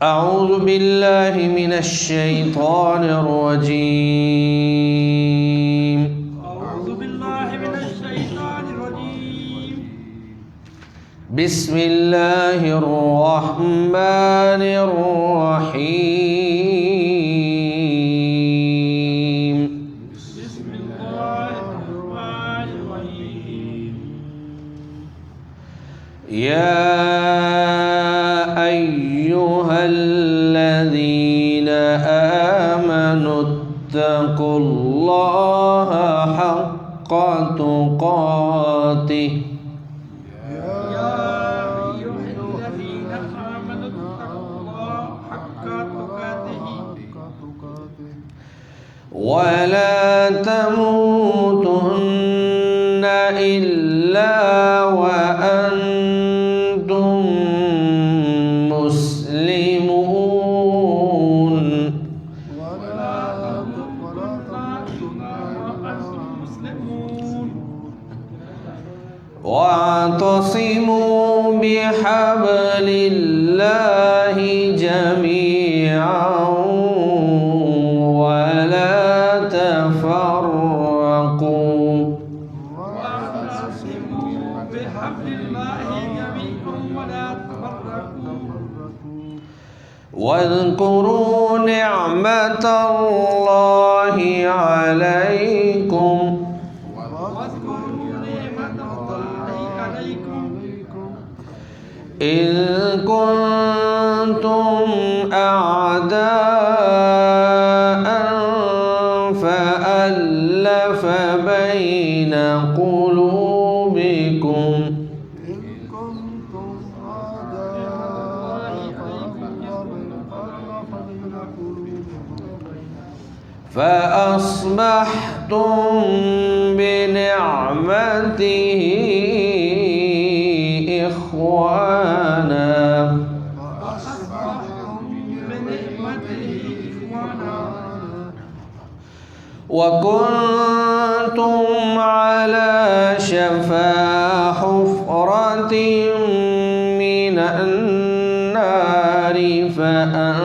أعوذ بالله من الشيطان الرجيم. أعوذ بالله من الشيطان الرجيم. بسم الله الرحمن الرحيم. بسم الله الرحمن الرحيم. يا أيها الذين آمنوا اتقوا الله حق تقاته يا أيها الذين آمنوا اتقوا الله حق تقاته ولا تموتن إلا وأنتم مسلمون. ولا تموتن وأنتم مسلمون. واعتصموا بحبل الله جميعا ولا تفرقوا واعتصموا بحبل الله جميعا ولا تفرقوا. واذكروا نعمة الله عليكم واذكروا نعمة الله عليكم إذ كنتم أعداء فألف بين قلوبكم فأصبحتم بنعمته إخوانا وكنتم على شفا حفرة من النار فأنقذكم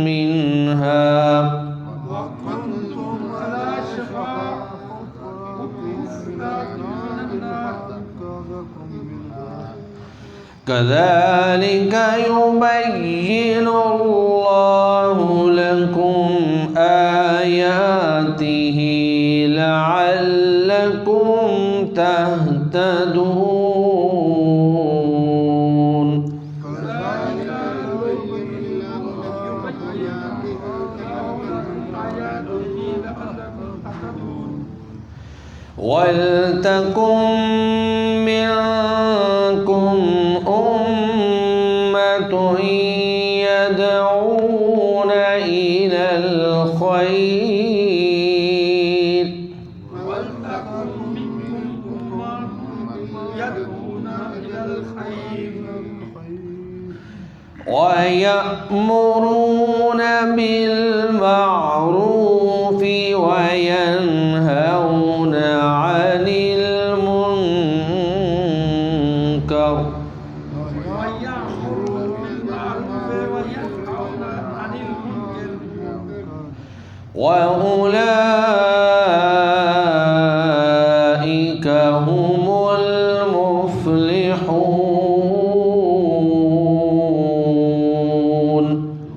منها وكنتم على شفا حفرة من النار. كذلك يبين الله لكم آياته لعلكم تهتدون. ولتكن منكم أمة يدعون إلى الخير ولتكن منكم أمة يدعون إلى الخير ويأمرون بالمعروف وينهون عن المنكر ويأمرون بالمعروف وينهون عن المنكر وأولئك هم المفلحون.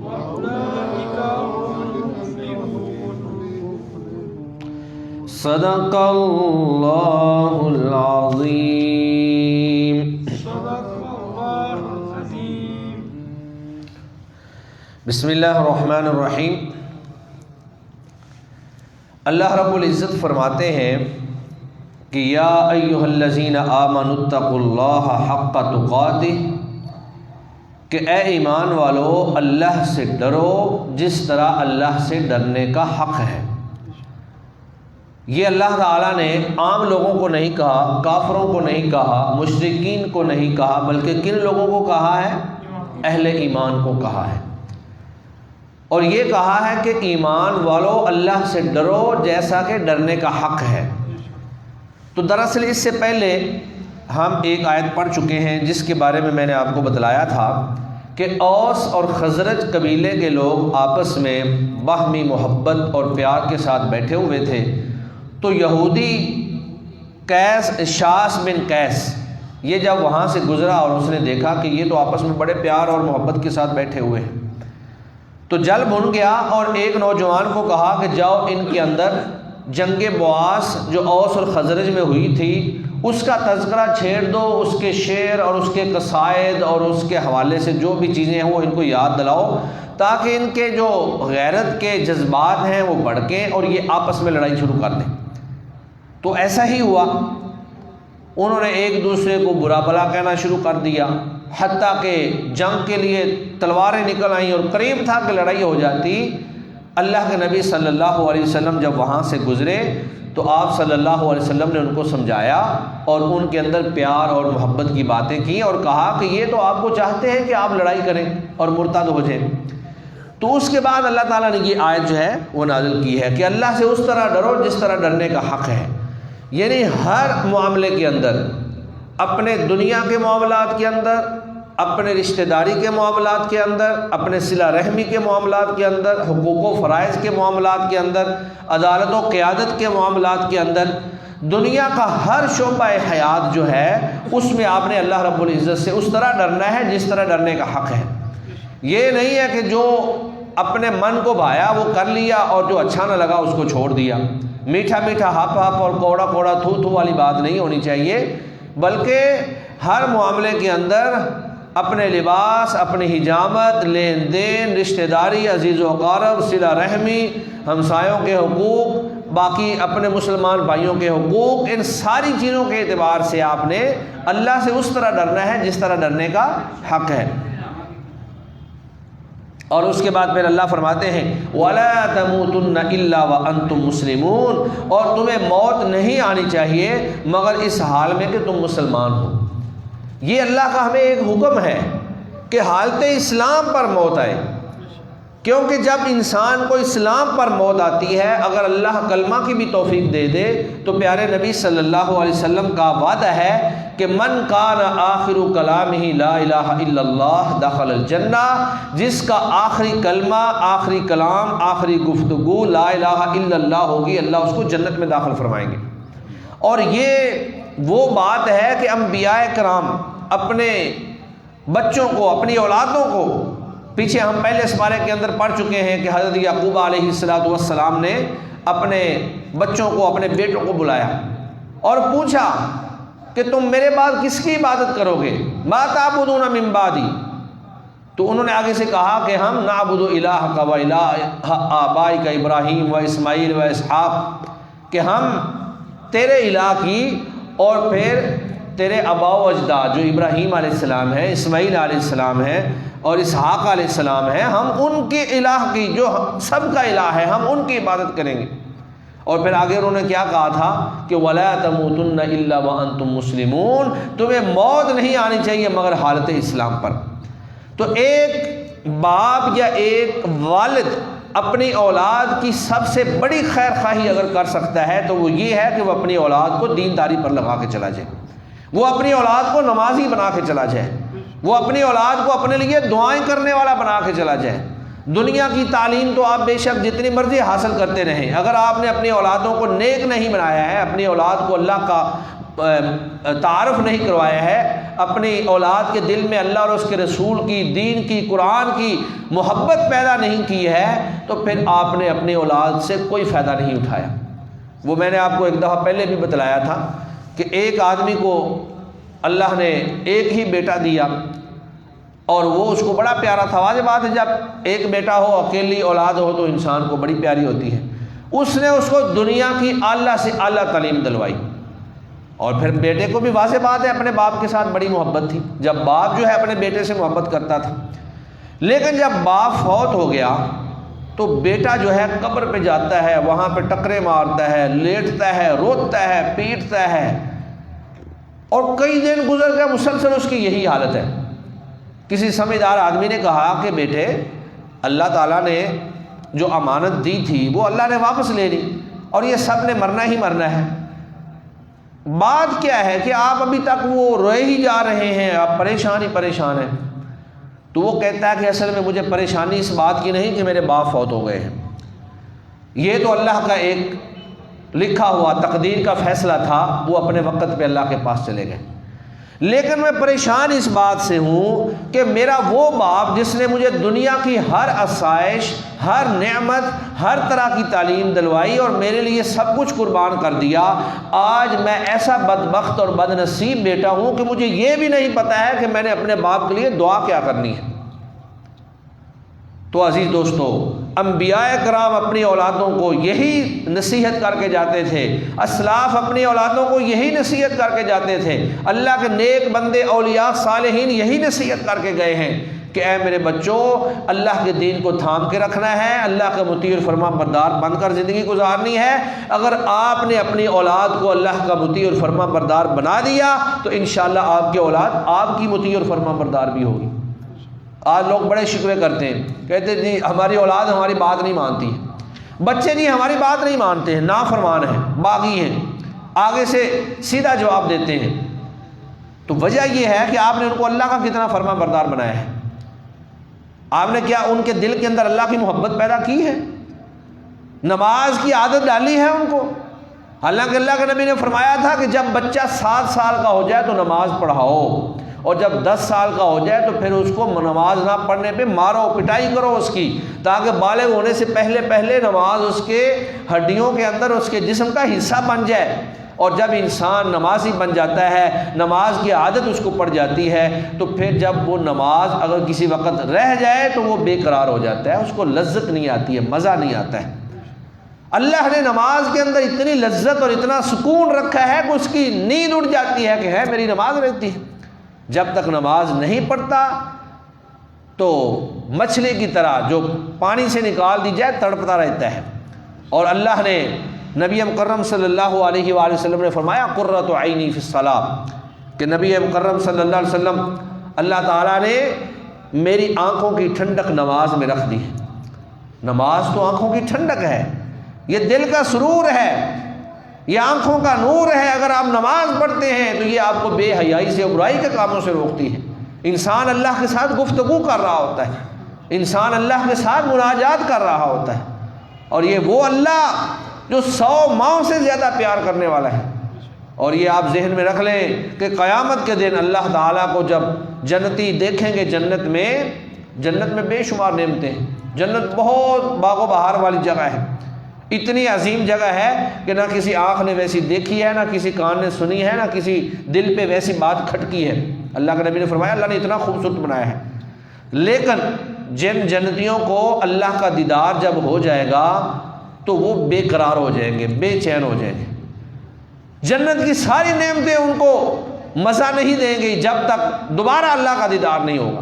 وأولئك هم المفلحون. صدق الله العظيم. صدق الله العظيم. بسم اللہ الرحمن الرحیم. اللہ رب العزت فرماتے ہیں کہ یا ایہا الذین آمنوا اتقوا اللہ حق تقاتہ، کہ اے ایمان والو اللہ سے ڈرو جس طرح اللہ سے ڈرنے کا حق ہے. یہ اللہ تعالیٰ نے عام لوگوں کو نہیں کہا، کافروں کو نہیں کہا، مشرکین کو نہیں کہا، بلکہ کن لوگوں کو کہا ہے؟ اہل ایمان کو کہا ہے. اور یہ کہا ہے کہ ایمان والو اللہ سے ڈرو جیسا کہ ڈرنے کا حق ہے. تو دراصل اس سے پہلے ہم ایک آیت پڑھ چکے ہیں جس کے بارے میں میں نے آپ کو بتلایا تھا کہ اوس اور خزرج قبیلے کے لوگ آپس میں باہمی محبت اور پیار کے ساتھ بیٹھے ہوئے تھے. تو یہودی قیس شاس بن قیس یہ جب وہاں سے گزرا اور اس نے دیکھا کہ یہ تو آپس میں بڑے پیار اور محبت کے ساتھ بیٹھے ہوئے ہیں تو جل بھن گیا اور ایک نوجوان کو کہا کہ جاؤ ان کے اندر جنگ بواس جو اوس اور خزرج میں ہوئی تھی اس کا تذکرہ چھیڑ دو، اس کے شعر اور اس کے قصائد اور اس کے حوالے سے جو بھی چیزیں ہیں وہ ان کو یاد دلاؤ تاکہ ان کے جو غیرت کے جذبات ہیں وہ بڑھکیں اور یہ آپس میں لڑائی شروع کر دیں. تو ایسا ہی ہوا، انہوں نے ایک دوسرے کو برا بھلا کہنا شروع کر دیا، حتیٰ کہ جنگ کے لیے تلواریں نکل آئیں اور قریب تھا کہ لڑائی ہو جاتی. اللہ کے نبی صلی اللہ علیہ وسلم جب وہاں سے گزرے تو آپ صلی اللہ علیہ وسلم نے ان کو سمجھایا اور ان کے اندر پیار اور محبت کی باتیں کی اور کہا کہ یہ تو آپ کو چاہتے ہیں کہ آپ لڑائی کریں اور مرتد ہو جائیں. تو اس کے بعد اللہ تعالیٰ نے یہ آیت جو ہے وہ نازل کی ہے کہ اللہ سے اس طرح ڈرو جس طرح ڈرنے کا حق ہے. یعنی ہر معاملے کے اندر، اپنے دنیا کے معاملات کے اندر، اپنے رشتہ داری کے معاملات کے اندر، اپنے صلہ رحمی کے معاملات کے اندر، حقوق و فرائض کے معاملات کے اندر، عدالت و قیادت کے معاملات کے اندر، دنیا کا ہر شعبہ حیات جو ہے اس میں آپ نے اللہ رب العزت سے اس طرح ڈرنا ہے جس طرح ڈرنے کا حق ہے. یہ نہیں ہے کہ جو اپنے من کو بھایا وہ کر لیا اور جو اچھا نہ لگا اس کو چھوڑ دیا. میٹھا میٹھا ہپ ہپ اور کوڑا کوڑا تھو تھو والی بات نہیں ہونی چاہیے، بلکہ ہر معاملے کے اندر اپنے لباس، اپنی حجامت، لین دین، رشتہ داری، عزیز و اقارب، صلہ رحمی، ہمسایوں کے حقوق، باقی اپنے مسلمان بھائیوں کے حقوق، ان ساری چیزوں کے اعتبار سے آپ نے اللہ سے اس طرح ڈرنا ہے جس طرح ڈرنے کا حق ہے. اور اس کے بعد پھر اللہ فرماتے ہیں وَلَا تَمُوتُنَّ إِلَّا وَأَنْتُمْ مُسْلِمُونَ، اور تمہیں موت نہیں آنی چاہیے مگر اس حال میں کہ تم مسلمان ہو. یہ اللہ کا ہمیں ایک حکم ہے کہ حالت اسلام پر موت آئے، کیونکہ جب انسان کو اسلام پر موت آتی ہے، اگر اللہ کلمہ کی بھی توفیق دے دے تو پیارے نبی صلی اللہ علیہ وسلم کا وعدہ ہے کہ من کان آخر کلامہ لا الہ الا اللہ دخل الجنہ، جس کا آخری کلمہ، آخری کلام، آخری گفتگو لا الہ الا اللہ ہوگی، اللہ اس کو جنت میں داخل فرمائیں گے. اور یہ وہ بات ہے کہ انبیاء کرام اپنے بچوں کو، اپنی اولادوں کو، پیچھے ہم پہلے سپارے کے اندر پڑھ چکے ہیں کہ حضرت یعقوب علیہ السلام نے اپنے بچوں کو، اپنے بیٹوں کو بلایا اور پوچھا کہ تم میرے بعد کس کی عبادت کرو گے؟ ما تعبدون من بعدی. تو انہوں نے آگے سے کہا کہ ہم نعبد الہک و الہ آبائک ابراہیم و اسماعیل و اسحاق، کہ ہم تیرے الہ کی اور پھر تیرے آباء و اجداد جو ابراہیم علیہ السلام ہے، اسماعیل علیہ السلام ہے اور اسحاق علیہ السلام ہے، ہم ان کے الہ کی، جو سب کا الہ ہے، ہم ان کی عبادت کریں گے. اور پھر آگے انہوں نے کیا کہا تھا کہ وَلَا تَمُوتُنَّ إِلَّا وَأَنْتُمْ مُسْلِمُونَ، تمہیں موت نہیں آنی چاہیے مگر حالت اسلام پر. تو ایک باپ یا ایک والد اپنی اولاد کی سب سے بڑی خیر خواہی اگر کر سکتا ہے تو وہ یہ ہے کہ وہ اپنی اولاد کو دینداری پر لگا کے چلا جائے، وہ اپنی اولاد کو نمازی بنا کے چلا جائے، وہ اپنی اولاد کو اپنے لیے دعائیں کرنے والا بنا کے چلا جائے. دنیا کی تعلیم تو آپ بے شک جتنی مرضی حاصل کرتے رہیں، اگر آپ نے اپنی اولادوں کو نیک نہیں بنایا ہے، اپنی اولاد کو اللہ کا تعارف نہیں کروایا ہے، اپنی اولاد کے دل میں اللہ اور اس کے رسول کی، دین کی، قرآن کی محبت پیدا نہیں کی ہے، تو پھر آپ نے اپنی اولاد سے کوئی فائدہ نہیں اٹھایا. وہ میں نے آپ کو ایک دفعہ پہلے بھی بتلایا تھا کہ ایک آدمی کو اللہ نے ایک ہی بیٹا دیا اور وہ اس کو بڑا پیارا تھا. واضح بات ہے جب ایک بیٹا ہو، اکیلی اولاد ہو تو انسان کو بڑی پیاری ہوتی ہے. اس نے اس کو دنیا کی اعلیٰ سے اعلیٰ تعلیم دلوائی، اور پھر بیٹے کو بھی واضح بات ہے اپنے باپ کے ساتھ بڑی محبت تھی، جب باپ جو ہے اپنے بیٹے سے محبت کرتا تھا. لیکن جب باپ فوت ہو گیا تو بیٹا جو ہے قبر پہ جاتا ہے، وہاں پہ ٹکرے مارتا ہے، لیٹتا ہے، روتا ہے، پیٹتا ہے، اور کئی دن گزر گئے مسلسل اس کی یہی حالت ہے. کسی سمجھدار آدمی نے کہا کہ بیٹے، اللہ تعالیٰ نے جو امانت دی تھی وہ اللہ نے واپس لے لی، اور یہ سب نے مرنا ہی مرنا ہے. بات کیا ہے کہ آپ ابھی تک وہ روئے ہی جا رہے ہیں، آپ پریشان ہی پریشان ہیں. تو وہ کہتا ہے کہ اصل میں مجھے پریشانی اس بات کی نہیں کہ میرے باپ فوت ہو گئے ہیں، یہ تو اللہ کا ایک لکھا ہوا تقدیر کا فیصلہ تھا، وہ اپنے وقت پہ اللہ کے پاس چلے گئے. لیکن میں پریشان اس بات سے ہوں کہ میرا وہ باپ جس نے مجھے دنیا کی ہر آسائش، ہر نعمت، ہر طرح کی تعلیم دلوائی اور میرے لیے سب کچھ قربان کر دیا، آج میں ایسا بدبخت اور بد نصیب بیٹا ہوں کہ مجھے یہ بھی نہیں پتا ہے کہ میں نے اپنے باپ کے لیے دعا کیا کرنی ہے. تو عزیز دوستو، انبیاء کرام اپنی اولادوں کو یہی نصیحت کر کے جاتے تھے، اسلاف اپنی اولادوں کو یہی نصیحت کر کے جاتے تھے، اللہ کے نیک بندے اولیاء صالحین یہی نصیحت کر کے گئے ہیں کہ اے میرے بچوں، اللہ کے دین کو تھام کے رکھنا ہے، اللہ کا مطیع اور فرما بردار بن کر زندگی گزارنی ہے. اگر آپ نے اپنی اولاد کو اللہ کا مطیع اور فرما بردار بنا دیا تو انشاءاللہ آپ کی اولاد آپ کی مطیع اور فرما بردار بھی ہوگی. آج لوگ بڑے شکوے کرتے ہیں، کہتے ہیں جی ہماری اولاد ہماری بات نہیں مانتی ہے. بچے جی ہماری بات نہیں مانتے ہیں، نافرمان ہیں، باغی ہیں، آگے سے سیدھا جواب دیتے ہیں. تو وجہ یہ ہے کہ آپ نے ان کو اللہ کا کتنا فرما بردار بنایا ہے. آپ نے کیا ان کے دل کے اندر اللہ کی محبت پیدا کی ہے؟ نماز کی عادت ڈالی ہے ان کو؟ حالانکہ اللہ کے نبی نے فرمایا تھا کہ جب بچہ 7 سال کا ہو جائے تو نماز پڑھاؤ، اور جب 10 سال کا ہو جائے تو پھر اس کو نماز نہ پڑھنے پہ مارو، پٹائی کرو اس کی، تاکہ بالغ ہونے سے پہلے نماز اس کے ہڈیوں کے اندر اس کے جسم کا حصہ بن جائے. اور جب انسان نمازی بن جاتا ہے، نماز کی عادت اس کو پڑ جاتی ہے، تو پھر جب وہ نماز اگر کسی وقت رہ جائے تو وہ بے قرار ہو جاتا ہے، اس کو لذت نہیں آتی ہے، مزہ نہیں آتا ہے. اللہ نے نماز کے اندر اتنی لذت اور اتنا سکون رکھا ہے کہ اس کی نیند اڑ جاتی ہے کہ ہے میری نماز رہتی ہے. جب تک نماز نہیں پڑھتا تو مچھلی کی طرح جو پانی سے نکال دی جائے تڑپتا رہتا ہے. اور اللہ نے نبی مکرم صلی اللہ علیہ وآلہ وسلم نے فرمایا قرۃ عینی فی الصلاۃ، کہ نبی مکرم صلی اللہ علیہ وسلم، اللہ تعالیٰ نے میری آنکھوں کی ٹھنڈک نماز میں رکھ دی ہے. نماز تو آنکھوں کی ٹھنڈک ہے، یہ دل کا سرور ہے، یہ آنکھوں کا نور ہے. اگر آپ نماز پڑھتے ہیں تو یہ آپ کو بے حیائی سے، برائی کے کاموں سے روکتی ہے. انسان اللہ کے ساتھ گفتگو کر رہا ہوتا ہے، انسان اللہ کے ساتھ مناجات کر رہا ہوتا ہے، اور یہ وہ اللہ جو 100 ماؤں سے زیادہ پیار کرنے والا ہے. اور یہ آپ ذہن میں رکھ لیں کہ قیامت کے دن اللہ تعالیٰ کو جب جنتی دیکھیں گے، جنت میں بے شمار نعمتیں ہیں. جنت بہت باغ و بہار والی جگہ ہے، اتنی عظیم جگہ ہے کہ نہ کسی آنکھ نے ویسی دیکھی ہے، نہ کسی کان نے سنی ہے، نہ کسی دل پہ ویسی بات کھٹکی ہے. اللہ کے نبی نے فرمایا اللہ نے اتنا خوبصورت بنایا ہے. لیکن جن جنتیوں کو اللہ کا دیدار جب ہو جائے گا تو وہ بے قرار ہو جائیں گے، بے چین ہو جائیں گے. جنت کی ساری نعمتیں ان کو مزہ نہیں دیں گی جب تک دوبارہ اللہ کا دیدار نہیں ہوگا.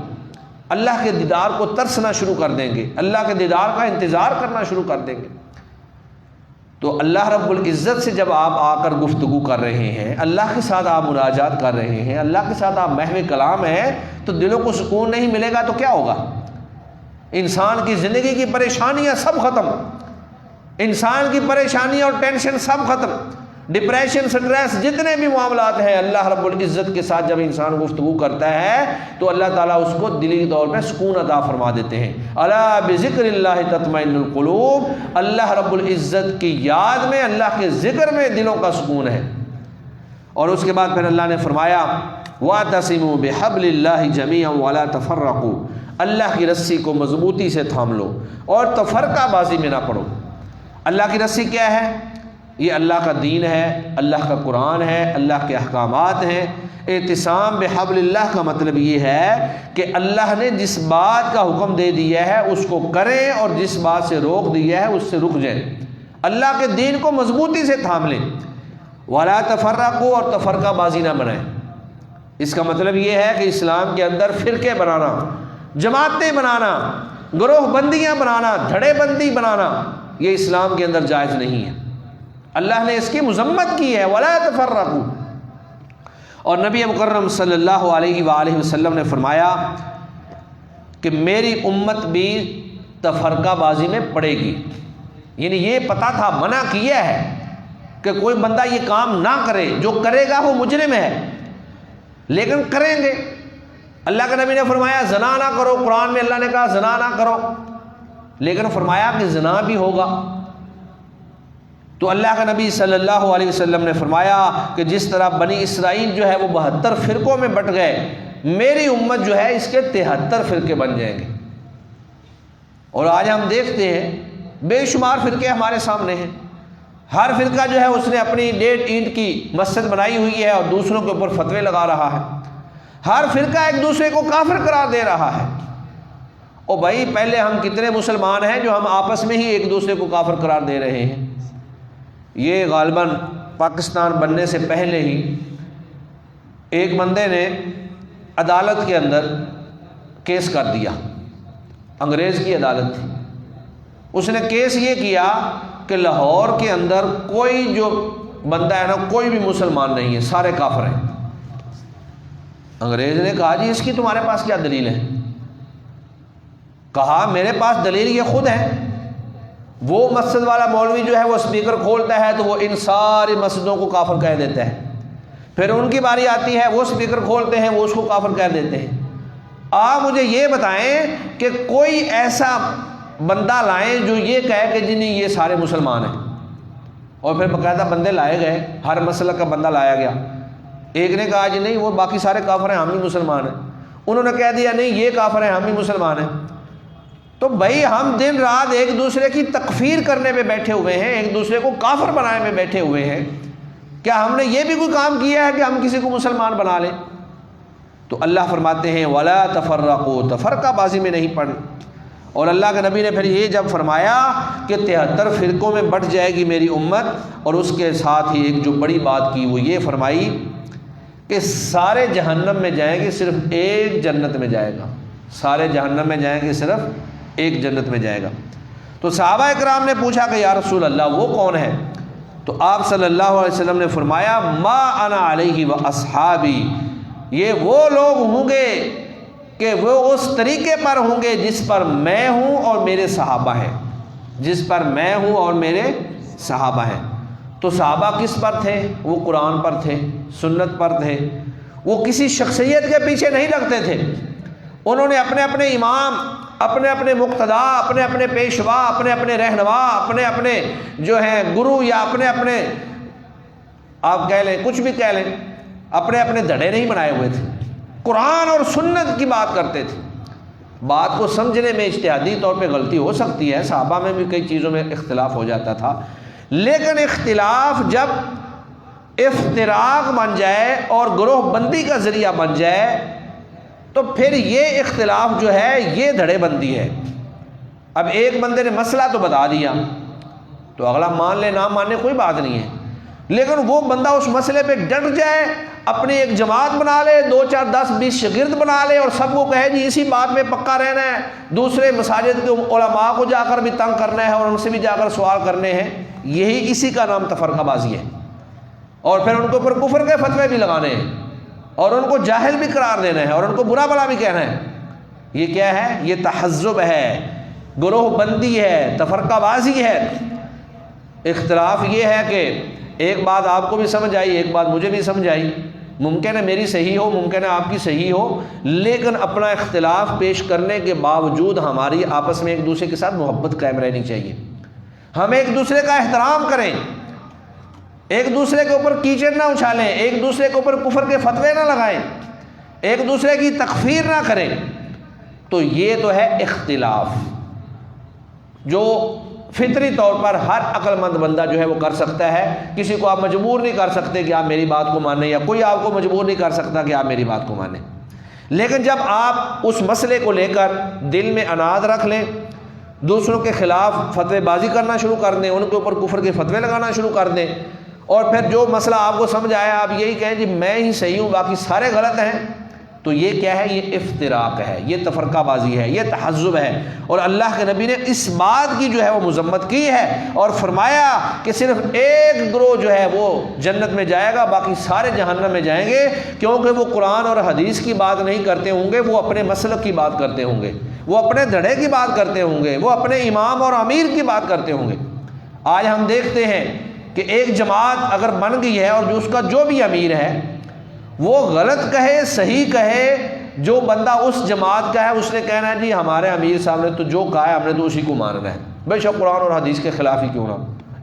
اللہ کے دیدار کو ترسنا شروع کر دیں گے، اللہ کے دیدار کا انتظار کرنا شروع کر دیں گے. تو اللہ رب العزت سے جب آپ آ کر گفتگو کر رہے ہیں، اللہ کے ساتھ آپ مناجات کر رہے ہیں، اللہ کے ساتھ آپ محو کلام ہیں، تو دلوں کو سکون نہیں ملے گا تو کیا ہوگا؟ انسان کی زندگی کی پریشانیاں سب ختم، انسان کی پریشانیاں اور ٹینشن سب ختم، ڈپریشن، سٹریس، جتنے بھی معاملات ہیں، اللہ رب العزت کے ساتھ جب انسان گفتگو کرتا ہے تو اللہ تعالیٰ اس کو دلی طور پہ سکون عطا فرما دیتے ہیں. الا بذکر اللہ تطمئن القلوب، اللہ رب العزت کی یاد میں، اللہ کے ذکر میں دلوں کا سکون ہے. اور اس کے بعد پھر اللہ نے فرمایا واعتصموا بحبل اللہ جمیعا ولا تفرقوا، اللہ کی رسی کو مضبوطی سے تھام لو اور تفرقہ بازی میں نہ پڑو. اللہ کی رسی کیا ہے؟ یہ اللہ کا دین ہے، اللہ کا قرآن ہے، اللہ کے احکامات ہیں. اعتصام بحبل اللہ کا مطلب یہ ہے کہ اللہ نے جس بات کا حکم دے دیا ہے اس کو کریں، اور جس بات سے روک دیا ہے اس سے رک جائیں. اللہ کے دین کو مضبوطی سے تھام لیں. ولا تفرقوا، اور تفرقہ بازی نہ بنائیں. اس کا مطلب یہ ہے کہ اسلام کے اندر فرقے بنانا، جماعتیں بنانا، گروہ بندیاں بنانا، دھڑے بندی بنانا، یہ اسلام کے اندر جائز نہیں ہے. اللہ نے اس کی مذمت کی ہے، ولا تفرقوا. اور نبی مکرم صلی اللہ علیہ وآلہ وسلم نے فرمایا کہ میری امت بھی تفرقہ بازی میں پڑے گی. یعنی یہ پتہ تھا، منع کیا ہے کہ کوئی بندہ یہ کام نہ کرے، جو کرے گا وہ مجرم ہے، لیکن کریں گے۔ اللہ کے نبی نے فرمایا زنا نہ کرو، قرآن میں اللہ نے کہا زنا نہ کرو، لیکن فرمایا کہ زنا بھی ہوگا۔ تو اللہ کے نبی صلی اللہ علیہ وسلم نے فرمایا کہ جس طرح بنی اسرائیل جو ہے وہ 72 فرقوں میں بٹ گئے، میری امت جو ہے اس کے 73 فرقے بن جائیں گے۔ اور آج ہم دیکھتے ہیں بے شمار فرقے ہمارے سامنے ہیں، ہر فرقہ جو ہے اس نے اپنی 1.5 اینٹ کی مسجد بنائی ہوئی ہے اور دوسروں کے اوپر فتوے لگا رہا ہے، ہر فرقہ ایک دوسرے کو کافر قرار دے رہا ہے۔ اور بھائی پہلے ہم کتنے مسلمان ہیں جو ہم آپس میں ہی ایک دوسرے کو کافر قرار دے رہے ہیں۔ یہ غالباً پاکستان بننے سے پہلے ہی ایک بندے نے عدالت کے اندر کیس کر دیا، انگریز کی عدالت تھی، اس نے کیس یہ کیا کہ لاہور کے اندر کوئی جو بندہ ہے نا کوئی بھی مسلمان نہیں ہے، سارے کافر ہیں۔ انگریز نے کہا جی اس کی تمہارے پاس کیا دلیل ہے؟ کہا میرے پاس دلیل یہ خود ہے، وہ مسجد والا مولوی جو ہے وہ اسپیکر کھولتا ہے تو وہ ان ساری مسجدوں کو کافر کہہ دیتا ہے، پھر ان کی باری آتی ہے وہ اسپیکر کھولتے ہیں وہ اس کو کافر کہہ دیتے ہیں۔ آپ مجھے یہ بتائیں کہ کوئی ایسا بندہ لائیں جو یہ کہے کہ جی نہیں یہ سارے مسلمان ہیں، اور پھر باقاعدہ بندے لائے گئے، ہر مسلک کا بندہ لایا گیا۔ ایک نے کہا جی نہیں وہ باقی سارے کافر ہیں، ہم ہی مسلمان ہیں، انہوں نے کہہ دیا نہیں یہ کافر ہیں ہم ہی مسلمان ہیں۔ تو بھائی ہم دن رات ایک دوسرے کی تکفیر کرنے میں بیٹھے ہوئے ہیں، ایک دوسرے کو کافر بنانے میں بیٹھے ہوئے ہیں، کیا ہم نے یہ بھی کوئی کام کیا ہے کہ ہم کسی کو مسلمان بنا لیں؟ تو اللہ فرماتے ہیں وَلَا تَفَرَّقُوا، تفرقہ بازی میں نہیں پڑ۔ اور اللہ کے نبی نے پھر یہ جب فرمایا کہ 73 فرقوں میں بٹ جائے گی میری امت، اور اس کے ساتھ ہی ایک جو بڑی بات کی وہ یہ فرمائی کہ سارے جہنم میں جائیں گے صرف ایک جنت میں جائے گا، سارے جہنم میں جائیں گے صرف ایک جنت میں جائے گا۔ تو صحابہ اکرام نے پوچھا کہ یا رسول اللہ وہ کون ہے؟ تو آپ صلی اللہ علیہ وسلم نے فرمایا ما انا علیہ و اصحابی، یہ وہ لوگ ہوں گے کہ وہ اس طریقے پر ہوں گے جس پر میں ہوں اور میرے صحابہ ہیں، جس پر میں ہوں اور میرے صحابہ ہیں۔ تو صحابہ کس پر تھے؟ وہ قرآن پر تھے، سنت پر تھے، وہ کسی شخصیت کے پیچھے نہیں لگتے تھے، انہوں نے اپنے اپنے امام، اپنے اپنے مقتدا، اپنے اپنے پیشوا، اپنے اپنے رہنما، اپنے اپنے جو ہیں گرو، یا اپنے اپنے آپ کہہ لیں کچھ بھی کہہ لیں، اپنے اپنے دھڑے نہیں بنائے ہوئے تھے، قرآن اور سنت کی بات کرتے تھے۔ بات کو سمجھنے میں اجتہادی طور پہ غلطی ہو سکتی ہے، صحابہ میں بھی کئی چیزوں میں اختلاف ہو جاتا تھا، لیکن اختلاف جب افتراق بن جائے اور گروہ بندی کا ذریعہ بن جائے تو پھر یہ اختلاف جو ہے یہ دھڑے بندی ہے۔ اب ایک بندے نے مسئلہ تو بتا دیا تو اگلا مان لے نہ ماننے کوئی بات نہیں ہے، لیکن وہ بندہ اس مسئلے پہ ڈٹ جائے، اپنی ایک جماعت بنا لے، 2 4 10 20 شاگرد بنا لے اور سب کو کہے جی اسی بات میں پکا رہنا ہے، دوسرے مساجد کے علماء کو جا کر بھی تنگ کرنا ہے اور ان سے بھی جا کر سوال کرنے ہیں، یہی اسی کا نام تفرقہ بازی ہے، اور پھر ان کے اوپر کفر کے فتوے بھی لگانے ہیں اور ان کو جاہل بھی قرار دینا ہے اور ان کو برا بھلا بھی کہنا ہے۔ یہ کیا ہے؟ یہ تحزب ہے، گروہ بندی ہے، تفرقہ بازی ہے۔ اختلاف یہ ہے کہ ایک بات آپ کو بھی سمجھ آئی، ایک بات مجھے بھی سمجھ آئی، ممکن ہے میری صحیح ہو، ممکن ہے آپ کی صحیح ہو، لیکن اپنا اختلاف پیش کرنے کے باوجود ہماری آپس میں ایک دوسرے کے ساتھ محبت قائم رہنی چاہیے، ہم ایک دوسرے کا احترام کریں، ایک دوسرے کے اوپر کیچڑ نہ اچھالیں، ایک دوسرے کے اوپر کفر کے فتوے نہ لگائیں، ایک دوسرے کی تکفیر نہ کریں۔ تو یہ تو ہے اختلاف جو فطری طور پر ہر عقل مند بندہ جو ہے وہ کر سکتا ہے، کسی کو آپ مجبور نہیں کر سکتے کہ آپ میری بات کو مانیں، یا کوئی آپ کو مجبور نہیں کر سکتا کہ آپ میری بات کو مانیں۔ لیکن جب آپ اس مسئلے کو لے کر دل میں اناد رکھ لیں، دوسروں کے خلاف فتوے بازی کرنا شروع کر دیں، ان کے اوپر کفر کے فتوے لگانا شروع کر دیں، اور پھر جو مسئلہ آپ کو سمجھ آیا آپ یہی کہیں جی میں ہی صحیح ہوں باقی سارے غلط ہیں، تو یہ کیا ہے؟ یہ افتراق ہے، یہ تفرقہ بازی ہے، یہ تحزب ہے۔ اور اللہ کے نبی نے اس بات کی جو ہے وہ مذمت کی ہے اور فرمایا کہ صرف ایک گروہ جو ہے وہ جنت میں جائے گا، باقی سارے جہنم میں جائیں گے، کیونکہ وہ قرآن اور حدیث کی بات نہیں کرتے ہوں گے، وہ اپنے مسلک کی بات کرتے ہوں گے، وہ اپنے دھڑے کی بات کرتے ہوں گے، وہ اپنے امام اور امیر کی بات کرتے ہوں گے۔ آج ہم دیکھتے ہیں کہ ایک جماعت اگر بن گئی ہے اور جو اس کا جو بھی امیر ہے وہ غلط کہے صحیح کہے، جو بندہ اس جماعت کا ہے اس نے کہنا ہے جی ہمارے امیر صاحب نے تو جو کہا ہے ہم نے تو اسی کو ماننا ہے، بے شک قرآن اور حدیث کے خلاف ہی کیوں نہ۔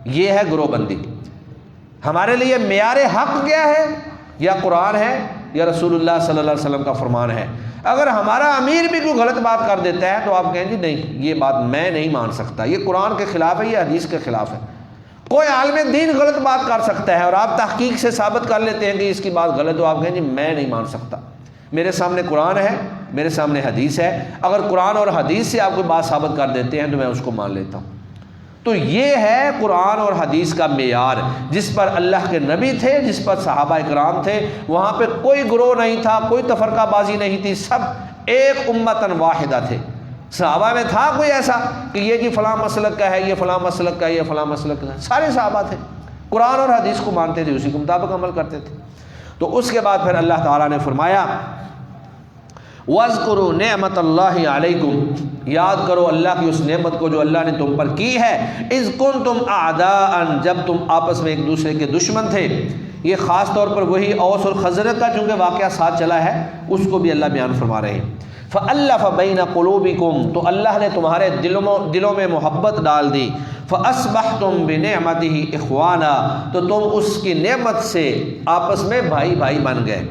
یہ ہے گروہ بندی۔ ہمارے لیے معیار حق کیا ہے؟ یا قرآن ہے یا رسول اللہ صلی اللہ علیہ وسلم کا فرمان ہے۔ اگر ہمارا امیر بھی کوئی غلط بات کر دیتا ہے تو آپ کہیں جی نہیں یہ بات میں نہیں مان سکتا، یہ قرآن کے خلاف ہے، یہ حدیث کے خلاف ہے۔ کوئی عالم دین غلط بات کر سکتا ہے اور آپ تحقیق سے ثابت کر لیتے ہیں کہ اس کی بات غلط ہو، آپ کہیں جی میں نہیں مان سکتا، میرے سامنے قرآن ہے، میرے سامنے حدیث ہے، اگر قرآن اور حدیث سے آپ کوئی بات ثابت کر دیتے ہیں تو میں اس کو مان لیتا ہوں۔ تو یہ ہے قرآن اور حدیث کا معیار، جس پر اللہ کے نبی تھے، جس پر صحابہ کرام تھے، وہاں پہ کوئی گروہ نہیں تھا، کوئی تفرقہ بازی نہیں تھی، سب ایک امتن واحدہ تھے۔ صحابہ میں تھا کوئی ایسا کہ یہ کہ فلاں مسلک کا ہے، یہ فلاں مسلک کا ہے، یہ فلاں مسلک کا ہے؟ سارے صحابہ تھے، قرآن اور حدیث کو مانتے تھے، اسی کے مطابق عمل کرتے تھے۔ تو اس کے بعد پھر اللہ تعالیٰ نے فرمایا وَاذْكُرُوا نِعْمَةَ اللَّهِ عَلَيْكُمْ، یاد کرو اللہ کی اس نعمت کو جو اللہ نے تم پر کی ہے، اِذْ كُنْتُمْ أَعْدَاءً، جب تم آپس میں ایک دوسرے کے دشمن تھے۔ یہ خاص طور پر وہی اوس اور خزرج کا چونکہ واقعہ ساتھ چلا ہے اس کو بھی اللہ بیان فرما رہے ہیں۔ فَأَلَّفَ بَيْنَ قُلُوبِكُمْ، تو اللہ نے تمہارے دلوں میں محبت ڈال دی۔ فَأَصْبَحْتُمْ بِنِعْمَتِهِ إِخْوَانًا، تو تم اس کی نعمت سے آپس میں بھائی بھائی بن گئے۔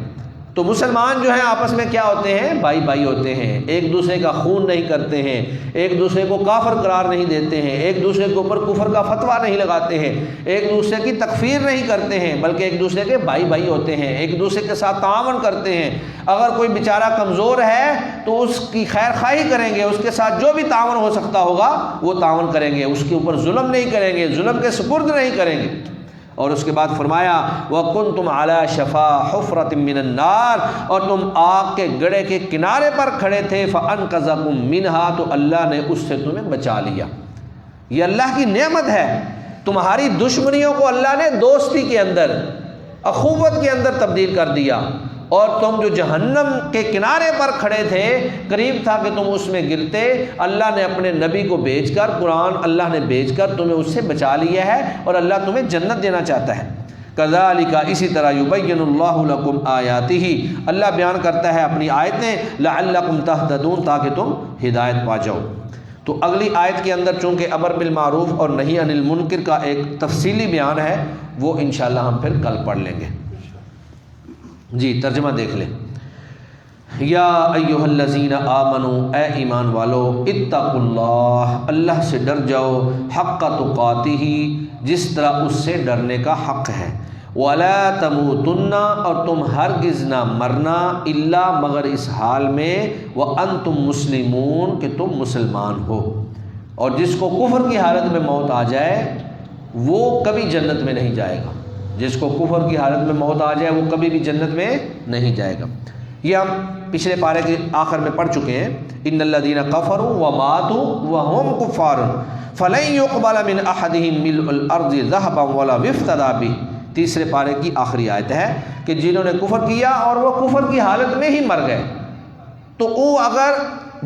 تو مسلمان جو ہیں آپس میں کیا ہوتے ہیں؟ بھائی بھائی ہوتے ہیں، ایک دوسرے کا خون نہیں کرتے ہیں، ایک دوسرے کو کافر قرار نہیں دیتے ہیں، ایک دوسرے کے اوپر کفر کا فتویٰ نہیں لگاتے ہیں، ایک دوسرے کی تکفیر نہیں کرتے ہیں، بلکہ ایک دوسرے کے بھائی بھائی ہوتے ہیں، ایک دوسرے کے ساتھ تعاون کرتے ہیں۔ اگر کوئی بیچارہ کمزور ہے تو اس کی خیر خواہی کریں گے، اس کے ساتھ جو بھی تعاون ہو سکتا ہوگا وہ تعاون کریں گے، اس کے اوپر ظلم نہیں کریں گے، ظلم کے سپرد نہیں کریں گے۔ اور اس کے بعد فرمایا وَكُنْتُمْ عَلَى شَفَا حُفْرَةٍ مِّنَ النَّارِ، اور تم آگ کے گڑھے کے کنارے پر کھڑے تھے، فَأَنْقَذَكُم مِّنْهَا، تو اللہ نے اس سے تمہیں بچا لیا۔ یہ اللہ کی نعمت ہے، تمہاری دشمنیوں کو اللہ نے دوستی کے اندر، اخوت کے اندر تبدیل کر دیا، اور تم جو جہنم کے کنارے پر کھڑے تھے، قریب تھا کہ تم اس میں گرتے، اللہ نے اپنے نبی کو بھیج کر، قرآن اللہ نے بھیج کر تمہیں اس سے بچا لیا ہے، اور اللہ تمہیں جنت دینا چاہتا ہے۔ کذالک، اسی طرح یبین اللہ لکم آیاتہ، اللہ بیان کرتا ہے اپنی آیتیں، لعلکم تہتدون، تاکہ تم ہدایت پا جاؤ۔ تو اگلی آیت کے اندر چونکہ امر بالمعروف اور نہی عن المنکر کا ایک تفصیلی بیان ہے، وہ انشاءاللہ ہم پھر کل پڑھ لیں گے۔ جی ترجمہ دیکھ لیں۔ یا ایھا الذین آمنوا، اے ایمان والو، اتقوا اللہ، اللہ سے ڈر جاؤ، حق تقاتہ، جس طرح اس سے ڈرنے کا حق ہے، ولا تموتن، اور تم ہرگز نہ مرنا، الا مگر اس حال میں، وانتم مسلمون، کہ تم مسلمان ہو۔ اور جس کو کفر کی حالت میں موت آ جائے وہ کبھی جنت میں نہیں جائے گا، جس کو کفر کی حالت میں موت آ جائے وہ کبھی بھی جنت میں نہیں جائے گا۔ یہ ہم پچھلے پارے کے آخر میں پڑھ چکے ہیں، ان الذین کفروا وماتوا وهم کفار فلن يقبل من احدهم ملء الارض ذهبا ولا افتدى به، تیسرے پارے کی آخری آیت ہے کہ جنہوں نے کفر کیا اور وہ کفر کی حالت میں ہی مر گئے، تو وہ اگر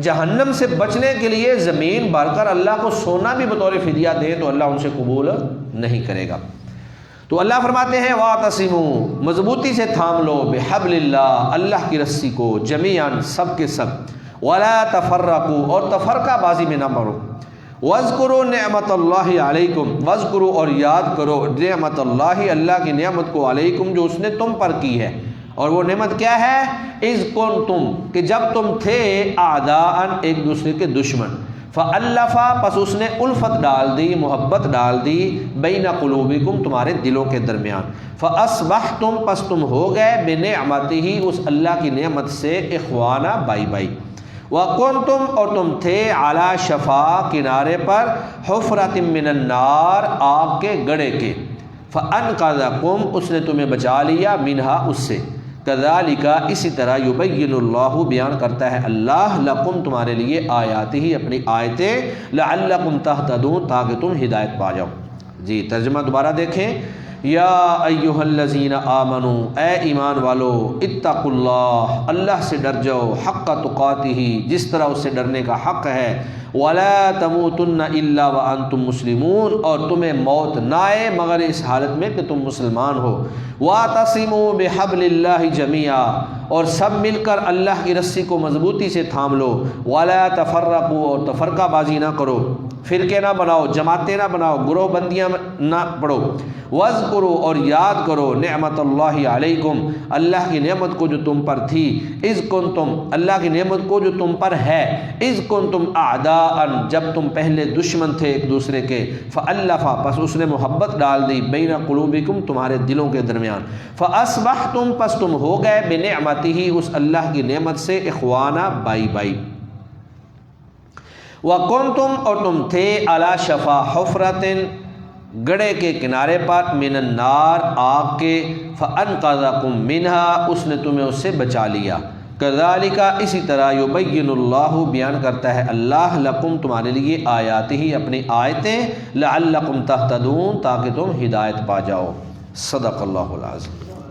جہنم سے بچنے کے لیے زمین بھر کر اللہ کو سونا بھی بطور فدیہ دے تو اللہ ان سے قبول نہیں کرے گا۔ تو اللہ فرماتے ہیں وَاعْتَصِمُوا، مضبوطی سے تھام لو، بِحَبْلِ اللَّهِ، اللہ کی رسی کو، جمیعاً سب کے سب، وَلَا تَفَرَّقُوا، اور تفرقہ بازی میں نہ مرو، وَاذْكُرُوا نِعْمَةَ اللَّهِ عَلَيْكُمْ، وَاذْكُرُوا، اور یاد کرو، نعمت اللہ، اللہ کی نعمت کو، علیکم، جو اس نے تم پر کی ہے۔ اور وہ نعمت کیا ہے؟ اِذْ كُنْتُمْ، کہ جب تم تھے، اعداءً، ایک دوسرے کے دشمن، فَأَلَّفَ، پس اس نے الفت ڈال دی، محبت ڈال دی، بین قلوبکم، تمہارے دلوں کے درمیان، فَأَصْبَحْتُمْ، پس تم ہو گئے، بِنِعْمَتِهِ، اس اللہ کی نعمت سے، اخوانا، بائی بائی، وَكُنْتُمْ، اور تم تھے، عَلَى شَفَا، کنارے پر، حُفْرَةٍ مِّنَ النَّارِ، آگ کے گڑھے کے، فَأَنْقَذَكُمْ، اس نے تمہیں بچا لیا، مِنْهَا، اس سے۔ کذالک، اسی طرح، یبین اللہ، بیان کرتا ہے اللہ، لکم، تمہارے لیے، آیاتہ، اپنی آیتیں، لعلکم تہتدون، تاکہ تم ہدایت پا جاؤ۔ جی ترجمہ دوبارہ دیکھیں۔ یا ایھا الذین آمنوا، اے ایمان والو، اتقوا اللہ، اللہ سے ڈر جاؤ، حق تقاتہ، جس طرح اس سے ڈرنے کا حق ہے، ولا تموتن الا وانتم مسلمون، اور تمہیں موت نہ آئے مگر اس حالت میں کہ تم مسلمان ہو، واعتصموا بحبل اللہ جميعا، اور سب مل کر اللہ کی رسی کو مضبوطی سے تھام لو، ولا تفرقوا، اور تفرقہ بازی نہ کرو، فرقے نہ بناؤ، جماعتیں نہ بناؤ، گروہ بندیاں نہ پڑھو، واذکروا، اور یاد کرو، نعمت اللہ علیکم، اللہ کی نعمت کو جو تم پر تھی، اذ کنتم، اللہ کی نعمت کو جو تم پر ہے، اذ کنتم اعداء، جب تم پہلے دشمن تھے ایک دوسرے کے، فالف، پس اس نے محبت ڈال دی، بین قلوبکم، تمہارے دلوں کے درمیان، فاصبحتم، پس تم ہو گئے، بنعمتہ، اس اللہ کی نعمت سے، اخوانا، بائی بائی، وکنتم، اور تم تھے، علی شفا حفرۃ، گڑھے کے کنارے پر، من النار، آگ کے، فانقذکم منہا، اس نے تمہیں اس سے بچا لیا، کذالک، اسی طرح، یبین اللہ، بیان کرتا ہے اللہ، لکم، تمہارے لیے، آیاتہ، اپنی آیتیں، لعلکم تہتدون، تاکہ تم ہدایت پا جاؤ۔ صدق اللہ العظیم۔